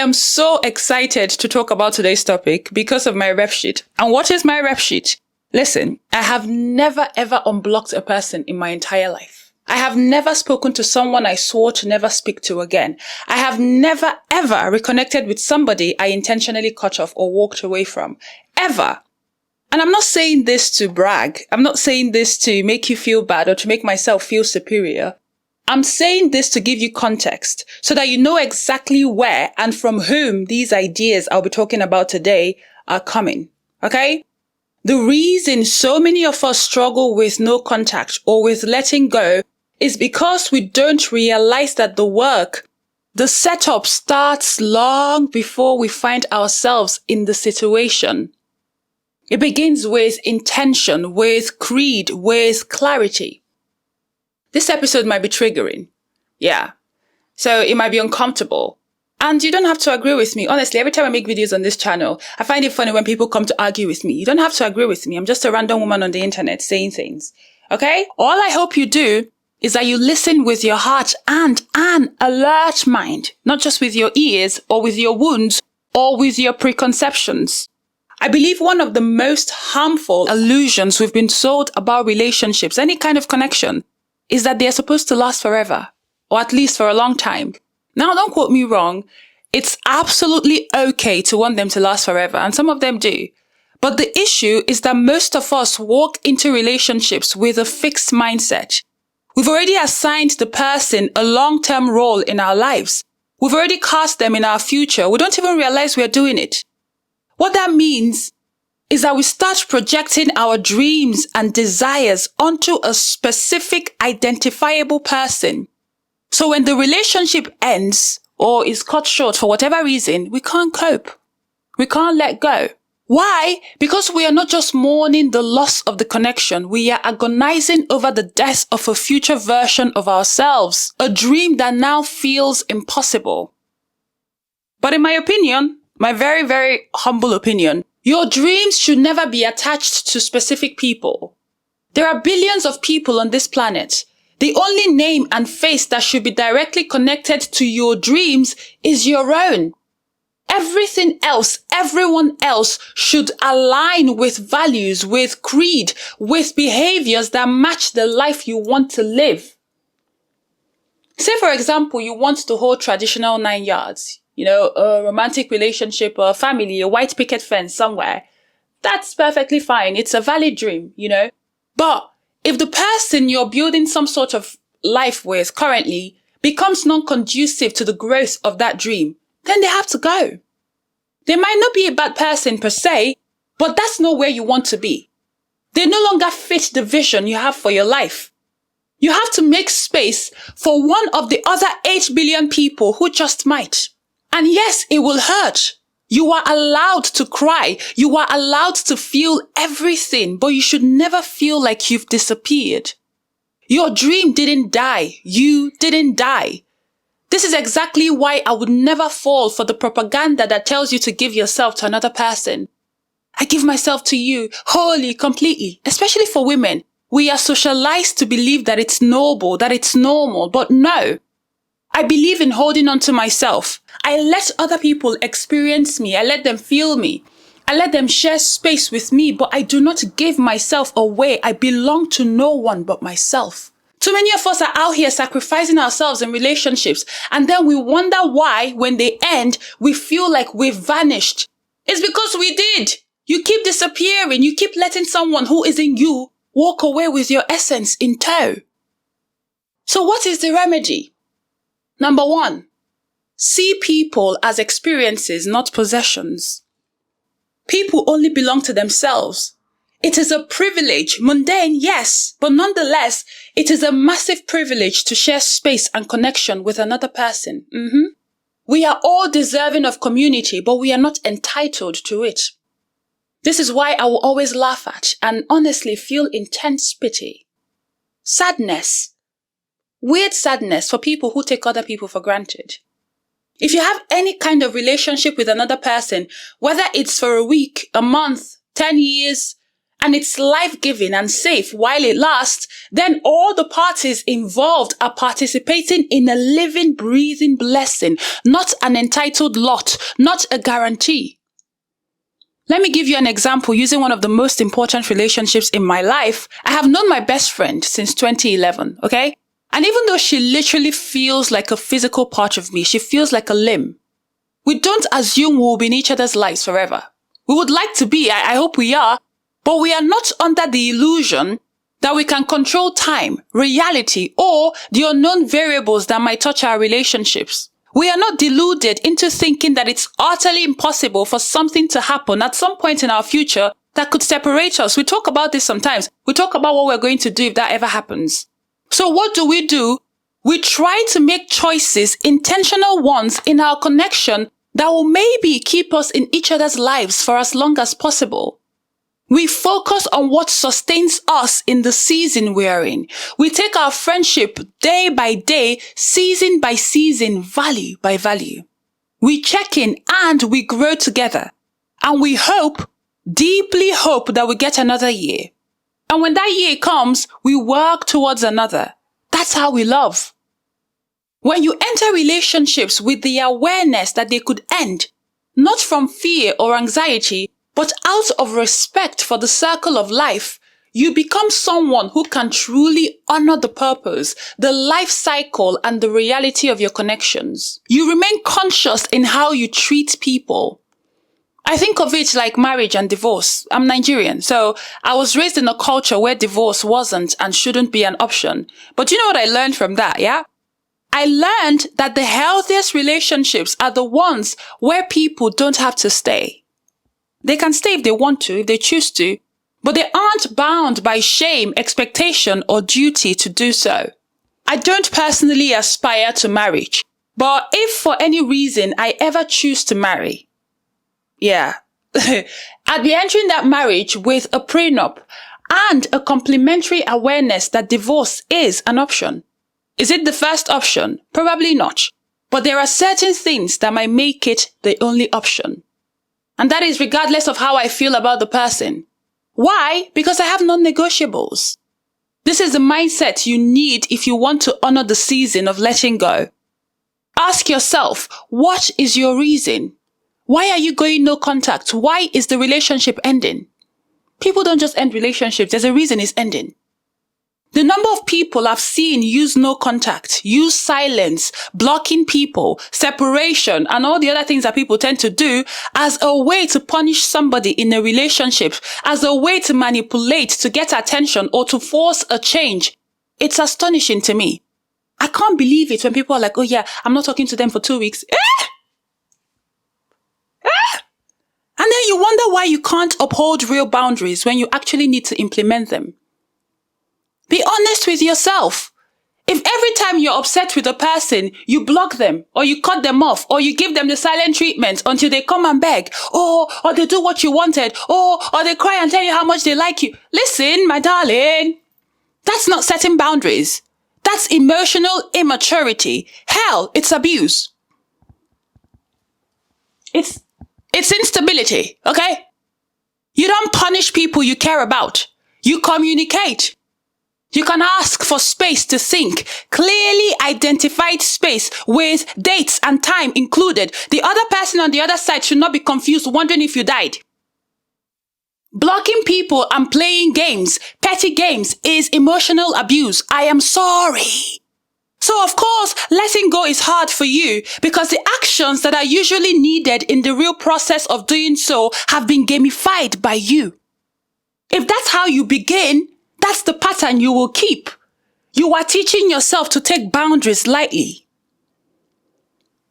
am so excited to talk about today's topic because of my rep sheet. And what is my rep sheet? Listen, I have never ever unblocked a person in my entire life. I have never spoken to someone I swore to never speak to again. I have never ever reconnected with somebody I intentionally cut off or walked away from. Ever. And I'm not saying this to brag. I'm not saying this to make you feel bad or to make myself feel superior. I'm saying this to give you context so that you know exactly where and from whom these ideas I'll be talking about today are coming. Okay? The reason so many of us struggle with no contact or with letting go is because we don't realize that the setup starts long before we find ourselves in the situation. It begins with intention, with creed, with clarity. This episode might be triggering. Yeah. So it might be uncomfortable. And you don't have to agree with me. Honestly, every time I make videos on this channel, I find it funny when people come to argue with me. You don't have to agree with me. I'm just a random woman on the internet saying things. Okay? All I hope you do is that you listen with your heart and an alert mind, not just with your ears or with your wounds or with your preconceptions. I believe one of the most harmful illusions we've been sold about relationships, any kind of connection, is that they're supposed to last forever, or at least for a long time. Now, don't quote me wrong. It's absolutely okay to want them to last forever, and some of them do. But the issue is that most of us walk into relationships with a fixed mindset. We've already assigned the person a long-term role in our lives. We've already cast them in our future. We don't even realize we're doing it. What that means is that we start projecting our dreams and desires onto a specific identifiable person. So when the relationship ends or is cut short for whatever reason, we can't cope. We can't let go. Why? Because we are not just mourning the loss of the connection. We are agonizing over the death of a future version of ourselves, a dream that now feels impossible. But in my opinion, my very, very humble opinion, your dreams should never be attached to specific people. There are billions of people on this planet. The only name and face that should be directly connected to your dreams is your own. Everything else, everyone else should align with values, with creed, with behaviors that match the life you want to live. Say, for example, you want to hold traditional 9 yards, a romantic relationship, or a family, a white picket fence somewhere. That's perfectly fine. It's a valid dream, But if the person you're building some sort of life with currently becomes non-conducive to the growth of that dream, then they have to go. They might not be a bad person per se, but that's not where you want to be. They no longer fit the vision you have for your life. You have to make space for one of the other 8 billion people who just might. And yes, it will hurt. You are allowed to cry. You are allowed to feel everything, but you should never feel like you've disappeared. Your dream didn't die. You didn't die. This is exactly why I would never fall for the propaganda that tells you to give yourself to another person. I give myself to you wholly, completely, especially for women. We are socialized to believe that it's noble, that it's normal, but no. I believe in holding on to myself. I let other people experience me. I let them feel me. I let them share space with me, but I do not give myself away. I belong to no one but myself. Too many of us are out here sacrificing ourselves in relationships, and then we wonder why, when they end, we feel like we've vanished. It's because we did. You keep disappearing. You keep letting someone who isn't you walk away with your essence in tow. So what is the remedy? Number 1, see people as experiences, not possessions. People only belong to themselves. It is a privilege, mundane, yes, but nonetheless, it is a massive privilege to share space and connection with another person. We are all deserving of community, but we are not entitled to it. This is why I will always laugh at and honestly feel intense pity. Sadness. Weird sadness for people who take other people for granted. If you have any kind of relationship with another person, whether it's for a week, a month, 10 years, and it's life-giving and safe while it lasts, then all the parties involved are participating in a living, breathing blessing, not an entitled lot, not a guarantee. Let me give you an example using one of the most important relationships in my life. I have known my best friend since 2011, okay? And even though she literally feels like a physical part of me, she feels like a limb. We don't assume we'll be in each other's lives forever. We would like to be, I hope we are, but we are not under the illusion that we can control time, reality, or the unknown variables that might touch our relationships. We are not deluded into thinking that it's utterly impossible for something to happen at some point in our future that could separate us. We talk about this sometimes. We talk about what we're going to do if that ever happens. So what do? We try to make choices, intentional ones, in our connection that will maybe keep us in each other's lives for as long as possible. We focus on what sustains us in the season we're in. We take our friendship day by day, season by season, value by value. We check in and we grow together. And we hope, deeply hope, that we get another year. And when that year comes, we work towards another. That's how we love. When you enter relationships with the awareness that they could end, not from fear or anxiety, but out of respect for the circle of life, you become someone who can truly honor the purpose, the life cycle, and the reality of your connections. You remain conscious in how you treat people. I think of it like marriage and divorce. I'm Nigerian, so I was raised in a culture where divorce wasn't and shouldn't be an option. But you know what I learned from that, yeah? I learned that the healthiest relationships are the ones where people don't have to stay. They can stay if they want to, if they choose to, but they aren't bound by shame, expectation, or duty to do so. I don't personally aspire to marriage, but if for any reason I ever choose to marry, I'd be entering that marriage with a prenup and a complementary awareness that divorce is an option. Is it the first option? Probably not. But there are certain things that might make it the only option. And that is regardless of how I feel about the person. Why? Because I have non-negotiables. This is the mindset you need if you want to honor the season of letting go. Ask yourself, what is your reason? Why are you going no contact? Why is the relationship ending? People don't just end relationships. There's a reason it's ending. The number of people I've seen use no contact, use silence, blocking people, separation, and all the other things that people tend to do as a way to punish somebody in a relationship, as a way to manipulate, to get attention, or to force a change. It's astonishing to me. I can't believe it when people are like, oh yeah, I'm not talking to them for 2 weeks. And then you wonder why you can't uphold real boundaries when you actually need to implement them. Be honest with yourself. If every time you're upset with a person, you block them, or you cut them off, or you give them the silent treatment until they come and beg, or they do what you wanted, or they cry and tell you how much they like you. Listen, my darling, that's not setting boundaries. That's emotional immaturity. Hell, it's abuse. It's instability, okay? You don't punish people you care about. You communicate. You can ask for space to think, clearly identified space with dates and time included. The other person on the other side should not be confused, wondering if you died. Blocking people and playing games, petty games, is emotional abuse. I am sorry. So of course, letting go is hard for you because the actions that are usually needed in the real process of doing so have been gamified by you. If that's how you begin, that's the pattern you will keep. You are teaching yourself to take boundaries lightly.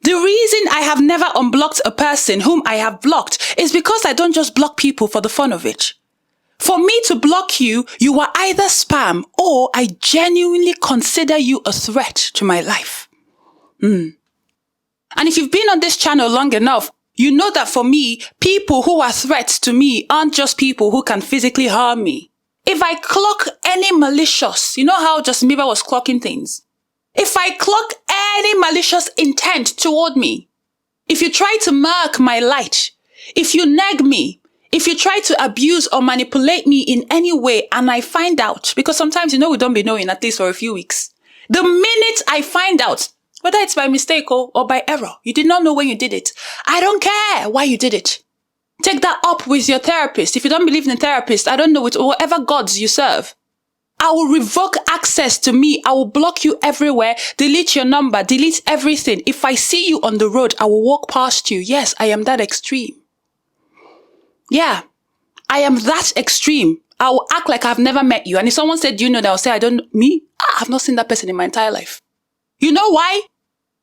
The reason I have never unblocked a person whom I have blocked is because I don't just block people for the fun of it. For me to block you, you are either spam or I genuinely consider you a threat to my life. And if you've been on this channel long enough, you know that for me, people who are threats to me aren't just people who can physically harm me. If I clock any malicious, you know how Justin Bieber was clocking things? If I clock any malicious intent toward me, if you try to murk my light, if you nag me, If you try to abuse or manipulate me in any way and I find out, because sometimes, we don't be knowing at least for a few weeks. The minute I find out, whether it's by mistake or by error, you did not know when you did it. I don't care why you did it. Take that up with your therapist. If you don't believe in a therapist, I don't know, with whatever gods you serve. I will revoke access to me. I will block you everywhere, delete your number, delete everything. If I see you on the road, I will walk past you. Yes, I am that extreme. Yeah, I am that extreme. I will act like I've never met you. And if someone said, that, I'll say, I don't know. Me? I've not seen that person in my entire life. You know why?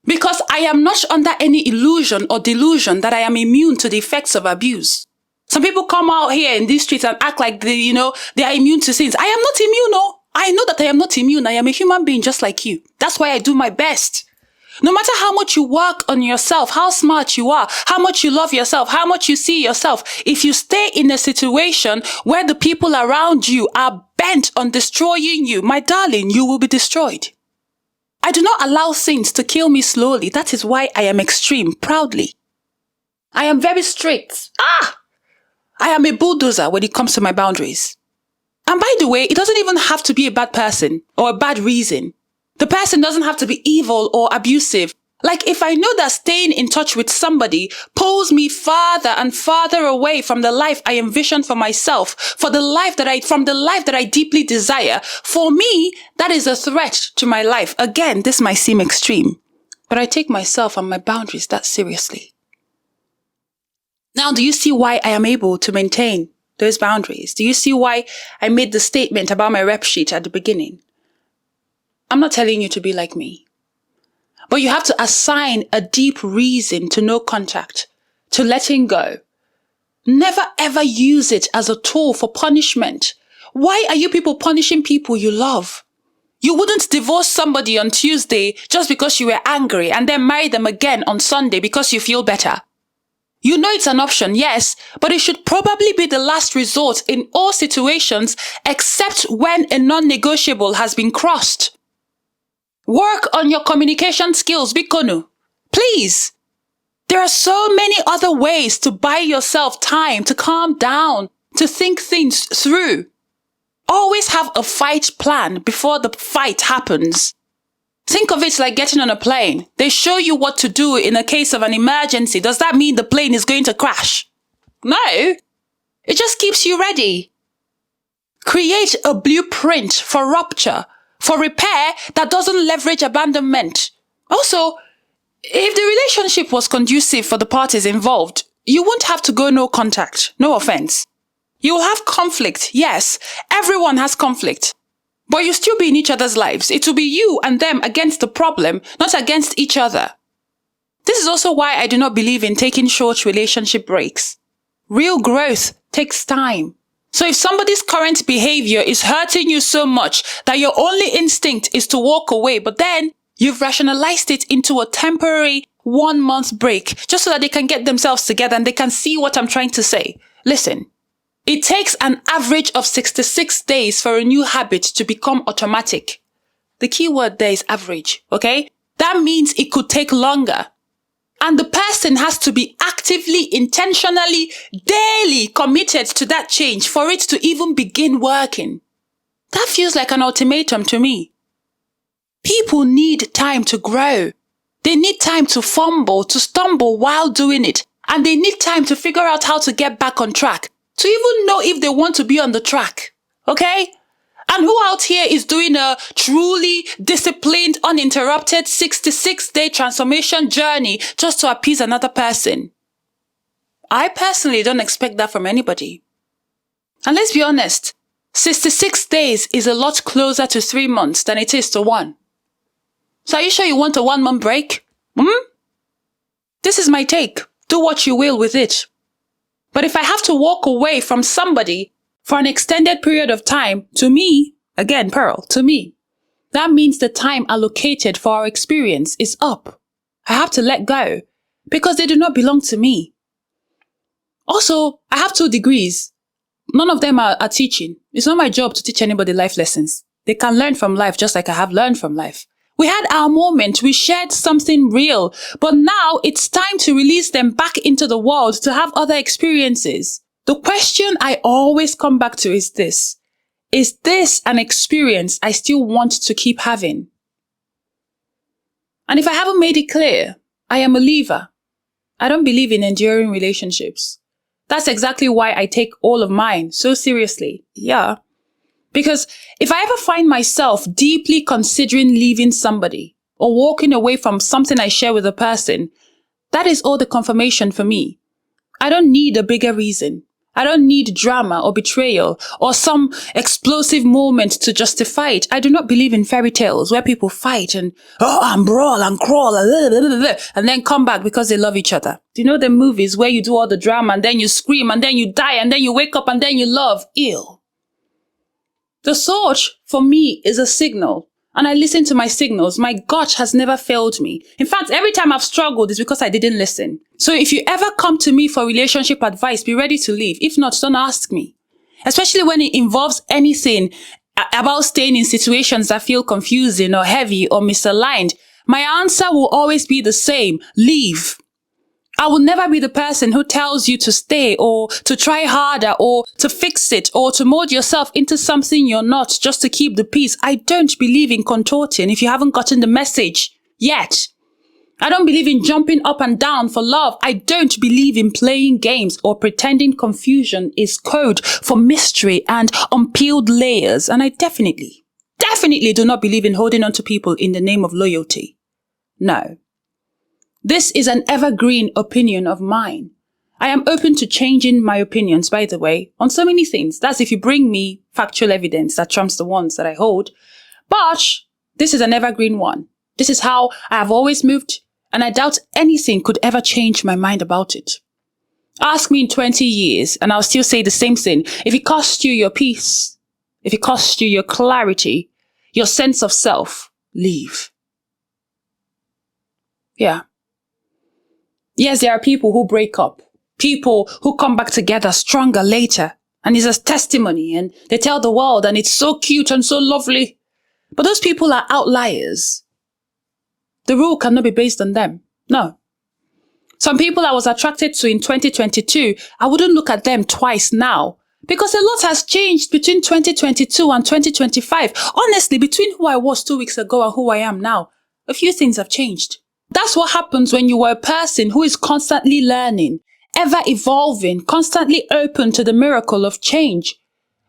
Because I am not under any illusion or delusion that I am immune to the effects of abuse. Some people come out here in these streets and act like they are immune to sins. I am not immune, no. I know that I am not immune. I am a human being just like you. That's why I do my best. No matter how much you work on yourself, how smart you are, how much you love yourself, how much you see yourself, if you stay in a situation where the people around you are bent on destroying you, my darling, you will be destroyed. I do not allow things to kill me slowly. That is why I am extreme, proudly. I am very strict. I am a bulldozer when it comes to my boundaries. And by the way, it doesn't even have to be a bad person or a bad reason. The person doesn't have to be evil or abusive. Like if I know that staying in touch with somebody pulls me farther and farther away from the life I envision for myself, from the life that I deeply desire, for me, that is a threat to my life. Again, this might seem extreme, but I take myself and my boundaries that seriously. Now, do you see why I am able to maintain those boundaries? Do you see why I made the statement about my rep sheet at the beginning? I'm not telling you to be like me, but you have to assign a deep reason to no contact, to letting go. Never ever use it as a tool for punishment. Why are you people punishing people you love? You wouldn't divorce somebody on Tuesday just because you were angry and then marry them again on Sunday because you feel better. You know it's an option, yes, but it should probably be the last resort in all situations except when a non-negotiable has been crossed. Work on your communication skills, Bikonu. Please. There are so many other ways to buy yourself time, to calm down, to think things through. Always have a fight plan before the fight happens. Think of it like getting on a plane. They show you what to do in a case of an emergency. Does that mean the plane is going to crash? No. It just keeps you ready. Create a blueprint for rupture, for repair that doesn't leverage abandonment. Also, if the relationship was conducive for the parties involved, you won't have to go no contact. No offense. You will have conflict. Yes, everyone has conflict. But you'll still be in each other's lives. It will be you and them against the problem, not against each other. This is also why I do not believe in taking short relationship breaks. Real growth takes time. So if somebody's current behavior is hurting you so much that your only instinct is to walk away, but then you've rationalized it into a temporary 1-month break just so that they can get themselves together and they can see what I'm trying to say. Listen, it takes an average of 66 days for a new habit to become automatic. The key word there is average, okay? That means it could take longer. And the person has to be actively, intentionally, daily committed to that change for it to even begin working. That feels like an ultimatum to me. People need time to grow. They need time to fumble, to stumble while doing it. And they need time to figure out how to get back on track, to even know if they want to be on the track. Okay? And who out here is doing a truly disciplined, uninterrupted 66-day transformation journey just to appease another person? I personally don't expect that from anybody. And let's be honest, 66 days is a lot closer to 3 months than it is to 1. So are you sure you want a 1-month break? This is my take. Do what you will with it. But if I have to walk away from somebody for an extended period of time, to me, again, Pearl, to me, that means the time allocated for our experience is up. I have to let go because they do not belong to me. Also, I have 2 degrees. None of them are teaching. It's not my job to teach anybody life lessons. They can learn from life just like I have learned from life. We had our moment. We shared something real. But now it's time to release them back into the world to have other experiences. The question I always come back to is this. Is this an experience I still want to keep having? And if I haven't made it clear, I am a leaver. I don't believe in enduring relationships. That's exactly why I take all of mine so seriously. Yeah. Because if I ever find myself deeply considering leaving somebody or walking away from something I share with a person, that is all the confirmation for me. I don't need a bigger reason. I don't need drama or betrayal or some explosive moment to justify it. I do not believe in fairy tales where people fight and brawl and crawl and then come back because they love each other. Do you know the movies where you do all the drama and then you scream and then you die and then you wake up and then you love? Ew. The sword for me is a signal, and I listen to my signals. My gut has never failed me. In fact, every time I've struggled, it's because I didn't listen. So if you ever come to me for relationship advice, be ready to leave. If not, don't ask me. Especially when it involves anything about staying in situations that feel confusing or heavy or misaligned. My answer will always be the same. Leave. I will never be the person who tells you to stay or to try harder or to fix it or to mold yourself into something you're not just to keep the peace. I don't believe in contorting if you haven't gotten the message yet. I don't believe in jumping up and down for love. I don't believe in playing games or pretending confusion is code for mystery and unpeeled layers. And I definitely do not believe in holding on to people in the name of loyalty. No. This is an evergreen opinion of mine. I am open to changing my opinions, by the way, on so many things. That's if you bring me factual evidence that trumps the ones that I hold. But this is an evergreen one. This is how I have always moved, and I doubt anything could ever change my mind about it. Ask me in 20 years, and I'll still say the same thing. If it costs you your peace, if it costs you your clarity, your sense of self, leave. Yeah. Yes, there are people who break up, people who come back together stronger later, and it's a testimony, and they tell the world, and it's so cute and so lovely. But those people are outliers. The rule cannot be based on them. No. Some people I was attracted to in 2022, I wouldn't look at them twice now, because a lot has changed between 2022 and 2025. Honestly, between who I was 2 weeks ago and who I am now, a few things have changed. That's what happens when you are a person who is constantly learning, ever evolving, constantly open to the miracle of change.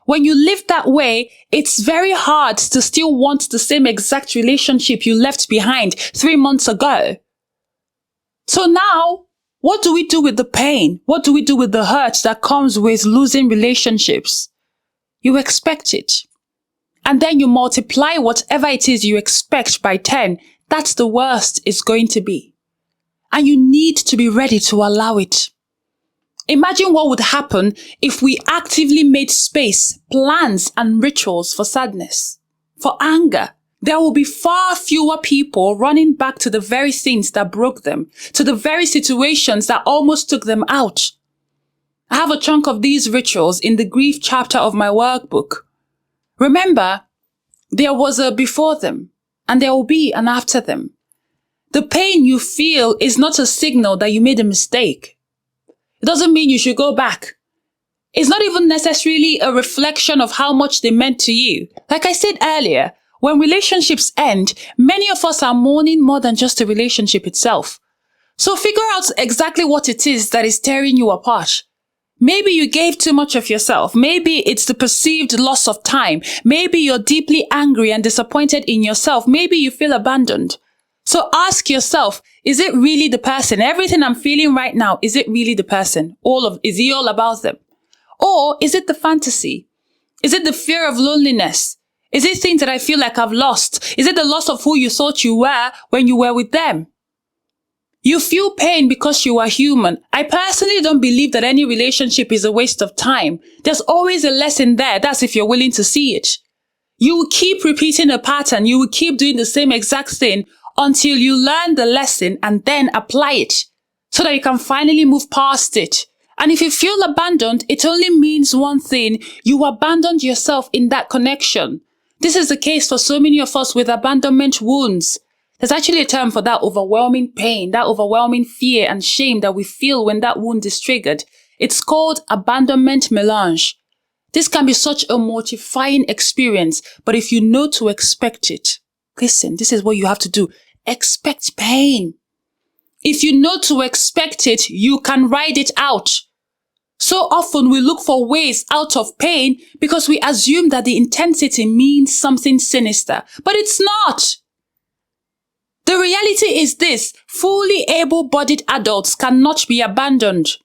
When you live that way, it's very hard to still want the same exact relationship you left behind 3 months ago. So now, what do we do with the pain? What do we do with the hurt that comes with losing relationships? You expect it. And then you multiply whatever it is you expect by 10. That's the worst it's going to be. And you need to be ready to allow it. Imagine what would happen if we actively made space, plans, and rituals for sadness, for anger. There will be far fewer people running back to the very things that broke them, to the very situations that almost took them out. I have a chunk of these rituals in the grief chapter of my workbook. Remember, there was a before them, and there will be an after them. The pain you feel is not a signal that you made a mistake. It doesn't mean you should go back. It's not even necessarily a reflection of how much they meant to you. Like I said earlier, when relationships end, many of us are mourning more than just the relationship itself. So figure out exactly what it is that is tearing you apart. Maybe you gave too much of yourself. Maybe it's the perceived loss of time. Maybe you're deeply angry and disappointed in yourself. Maybe you feel abandoned. So ask yourself, is it really the person? Everything I'm feeling right now, is it really the person? Is it all about them? Or is it the fantasy? Is it the fear of loneliness? Is it things that I feel like I've lost? Is it the loss of who you thought you were when you were with them? You feel pain because you are human. I personally don't believe that any relationship is a waste of time. There's always a lesson there. That's if you're willing to see it. You will keep repeating a pattern. You will keep doing the same exact thing until you learn the lesson and then apply it so that you can finally move past it. And if you feel abandoned, it only means one thing. You abandoned yourself in that connection. This is the case for so many of us with abandonment wounds. There's actually a term for that overwhelming pain, that overwhelming fear and shame that we feel when that wound is triggered. It's called abandonment melange. This can be such a mortifying experience, but if you know to expect it, listen, this is what you have to do. Expect pain. If you know to expect it, you can ride it out. So often we look for ways out of pain because we assume that the intensity means something sinister, but it's not. The reality is this: fully able-bodied adults cannot be abandoned.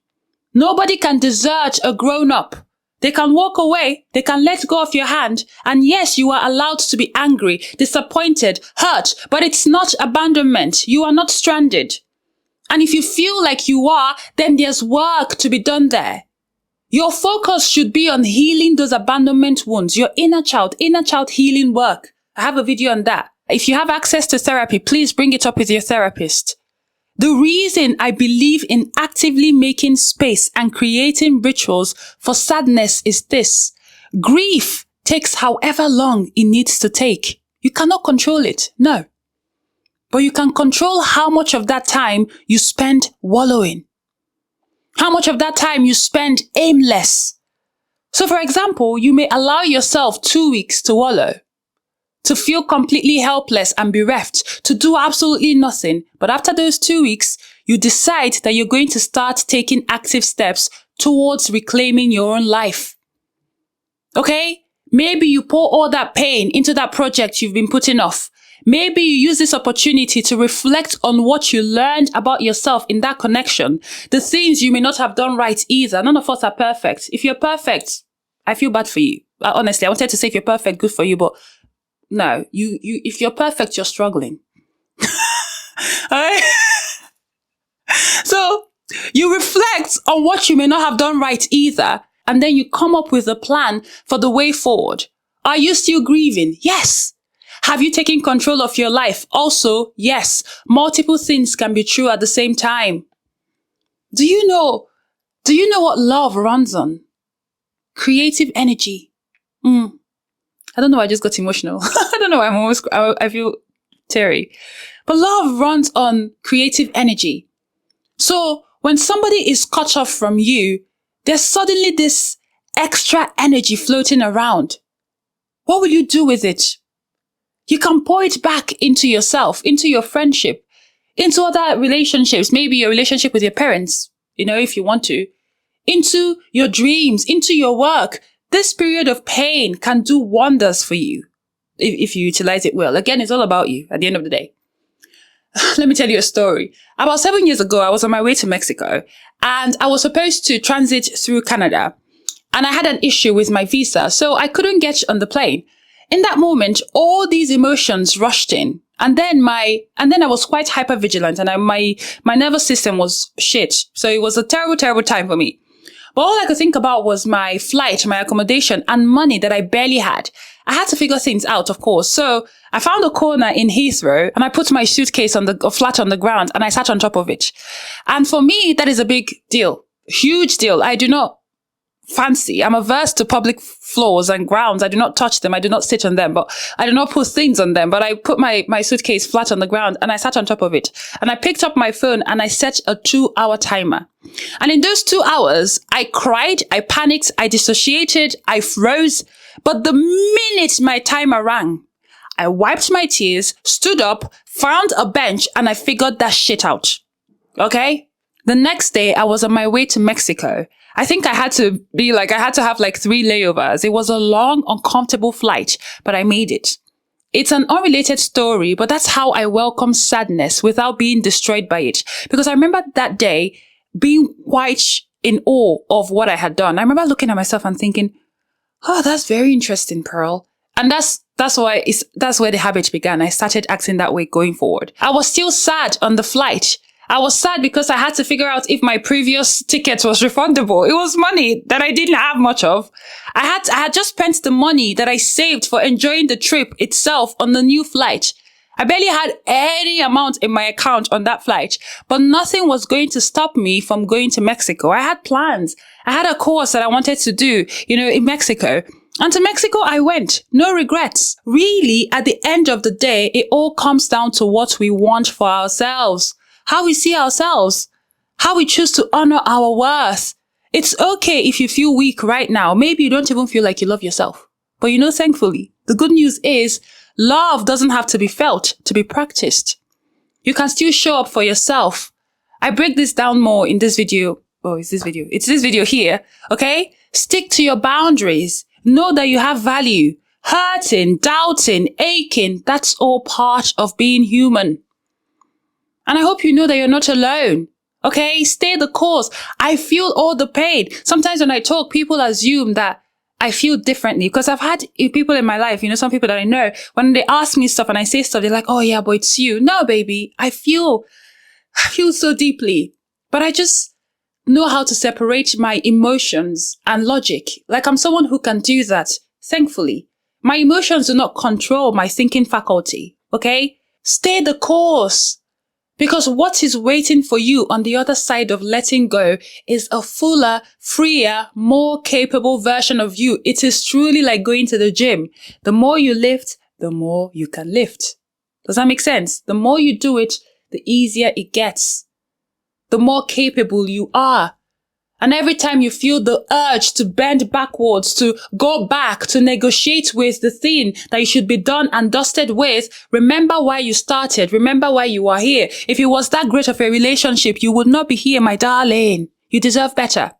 Nobody can desert a grown-up. They can walk away, they can let go of your hand, and yes, you are allowed to be angry, disappointed, hurt, but it's not abandonment. You are not stranded. And if you feel like you are, then there's work to be done there. Your focus should be on healing those abandonment wounds, your inner child healing work. I have a video on that. If you have access to therapy, please bring it up with your therapist. The reason I believe in actively making space and creating rituals for sadness is this: grief takes however long it needs to take. You cannot control it, no. But you can control how much of that time you spend wallowing. How much of that time you spend aimless. So for example, you may allow yourself 2 weeks to wallow, to feel completely helpless and bereft, to do absolutely nothing. But after those 2 weeks, you decide that you're going to start taking active steps towards reclaiming your own life. Okay? Maybe you pour all that pain into that project you've been putting off. Maybe you use this opportunity to reflect on what you learned about yourself in that connection. The things you may not have done right either. None of us are perfect. If you're perfect, I feel bad for you. Honestly, I wanted to say if you're perfect, good for you, but no, if you're perfect, you're struggling. Alright? So you reflect on what you may not have done right either, and then you come up with a plan for the way forward. Are you still grieving? Yes. Have you taken control of your life? Also, yes. Multiple things can be true at the same time. Do you know what love runs on? Creative energy. I don't know why I just got emotional. I don't know why I feel teary. But love runs on creative energy. So when somebody is cut off from you, there's suddenly this extra energy floating around. What will you do with it? You can pour it back into yourself, into your friendship, into other relationships, maybe your relationship with your parents, if you want to, into your dreams, into your work. This period of pain can do wonders for you if you utilize it well. Again, it's all about you at the end of the day. Let me tell you a story. About 7 years ago, I was on my way to Mexico and I was supposed to transit through Canada, and I had an issue with my visa, so I couldn't get on the plane. In that moment, all these emotions rushed in, and then I was quite hypervigilant, and my nervous system was shit. So it was a terrible, terrible time for me. But all I could think about was my flight, my accommodation, and money that I barely had. I had to figure things out, of course. So I found a corner in Heathrow and I put my suitcase flat on the ground and I sat on top of it. And for me, that is a big deal, huge deal. I do not fancy. I'm averse to public floors and grounds. I do not touch them. I do not sit on them, but I do not put things on them. But I put my suitcase flat on the ground and I sat on top of it. And I picked up my phone and I set a 2-hour timer. And in those 2 hours, I cried, I panicked, I dissociated, I froze. But the minute my timer rang, I wiped my tears, stood up, found a bench, and I figured that shit out. Okay? The next day, I was on my way to Mexico. I think I had to have 3 layovers. It was a long, uncomfortable flight, but I made it. It's an unrelated story, but that's how I welcome sadness without being destroyed by it. Because I remember that day being quite in awe of what I had done. I remember looking at myself and thinking, oh, that's very interesting, Pearl. And that's where the habit began. I started acting that way going forward. I was still sad on the flight. I was sad because I had to figure out if my previous ticket was refundable. It was money that I didn't have much of. I had just spent the money that I saved for enjoying the trip itself on the new flight. I barely had any amount in my account on that flight, but nothing was going to stop me from going to Mexico. I had plans. I had a course that I wanted to do, in Mexico. And to Mexico I went. No regrets. Really, at the end of the day, it all comes down to what we want for ourselves. How we see ourselves, how we choose to honor our worth. It's okay if you feel weak right now. Maybe you don't even feel like you love yourself. But you know, thankfully, the good news is love doesn't have to be felt to be practiced. You can still show up for yourself. I break this down more in this video. Oh, it's this video. It's this video here. Okay? Stick to your boundaries. Know that you have value. Hurting, doubting, aching, that's all part of being human. And I hope you know that you're not alone. Okay? Stay the course. I feel all the pain. Sometimes when I talk, people assume that I feel differently because I've had people in my life, you know, some people that I know, when they ask me stuff and I say stuff, they're like, oh yeah, but it's you. No, baby, I feel so deeply, but I just know how to separate my emotions and logic. Like I'm someone who can do that, thankfully. My emotions do not control my thinking faculty, okay? Stay the course. Because what is waiting for you on the other side of letting go is a fuller, freer, more capable version of you. It is truly like going to the gym. The more you lift, the more you can lift. Does that make sense? The more you do it, the easier it gets. The more capable you are. And every time you feel the urge to bend backwards, to go back, to negotiate with the thing that you should be done and dusted with, remember why you started. Remember why you are here. If it was that great of a relationship, you would not be here, my darling. You deserve better.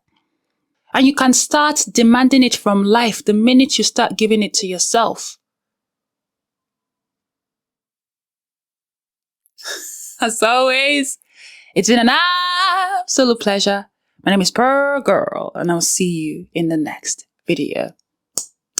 And you can start demanding it from life the minute you start giving it to yourself. As always, it's been an absolute pleasure. My name is Pearl Girl, and I'll see you in the next video.